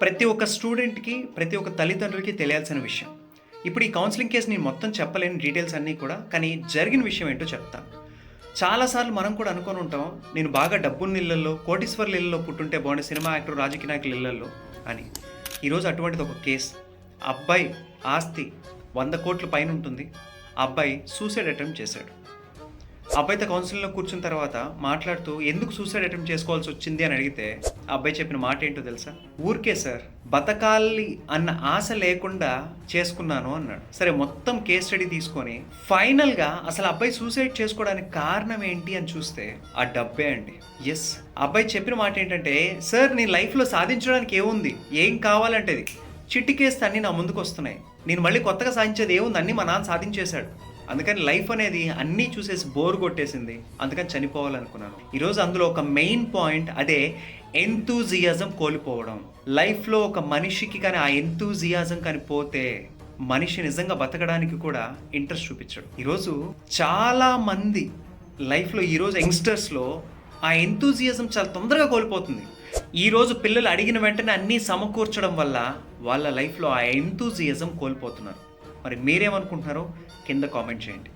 ప్రతి ఒక్క స్టూడెంట్‌కి, ప్రతి ఒక్క తల్లిదండ్రులకి తెలియాల్సిన విషయం. ఇప్పుడు ఈ కౌన్సెలింగ్ కేస్ నేను మొత్తం చెప్పలేను డీటెయిల్స్ అన్నీ కూడా. కానీ జరిగిన విషయం ఏంటో చెప్తాను. చాలా సార్లు మనం కూడా అనుకోని ఉంటాం. నేను బాగా డబ్బున్న ఇళ్లల్లో, కోటీశ్వరుల ఇళ్లలో పుట్టుంటే బాగుండు సినిమా యాక్టర్, రాజకీయ నాయకుల ఇళ్లల్లో అని. ఈరోజు అటువంటిది ఒక కేస్. అబ్బాయి ఆస్తి 100,00,00,000 పైన ఉంటుంది. ఆ అబ్బాయి సూసైడ్ అటెంప్ట్ చేశాడు. అబ్బాయితో కౌన్సిలింగ్‌లో కూర్చున్న తర్వాత మాట్లాడుతూ ఎందుకు సూసైడ్ అటెంప్ట్ చేసుకోవాల్సొచ్చింది అని అడిగితే, ఆ అబ్బాయి చెప్పిన మాట ఏంటో తెలుసా? ఊరికే సార్ బతకాలి అన్న ఆశ లేకుండా చేసుకున్నాను అన్నాడు. సరే మొత్తం కేస్ స్టడీ తీసుకొని ఫైనల్‌గా అసలు అబ్బాయి సూసైడ్ చేసుకోవడానికి కారణం ఏంటి అని చూస్తే ఆ డబ్బే అండి. యెస్. అబ్బాయి చెప్పిన మాట ఏంటంటే, సార్ నీ లైఫ్‌లో సాధించడానికి ఏముంది? ఏం కావాలంటే అది. చిటికేస్తే అన్నీ నా ముందుకొస్తున్నాయి. నేను మళ్ళీ కొత్తగా సాధించేది ఏముంది? అన్నీ మా నాన్న సాధించేశాడు. అందుకని లైఫ్ అనేది అన్నీ చూసేసి బోర్ కొట్టేసింది. అందుకని చనిపోవాలనుకున్నాను. ఈరోజు అందులో ఒక మెయిన్ పాయింట్ అదే ఎంతూజియాజం కోల్పోవడం. లైఫ్‌లో ఒక మనిషికి కానీ ఆ ఎంతూజియాజం కానీ పోతే మనిషి నిజంగా బతకడానికి కూడా ఇంట్రెస్ట్ చూపించడు. ఈరోజు చాలామంది లైఫ్‌లో ఈరోజు యంగ్‌స్టర్స్‌లో ఆ ఎంతూజియాజం చాలా తొందరగా కోల్పోతుంది. ఈరోజు పిల్లలు అడిగిన వెంటనే అన్నీ సమకూర్చడం వల్ల వాళ్ళ లైఫ్‌లో ఆ ఎంతూజియాజం కోల్పోతున్నారు. మరి మీరేమనుకుంటున్నారో కింద కామెంట్ చేయండి.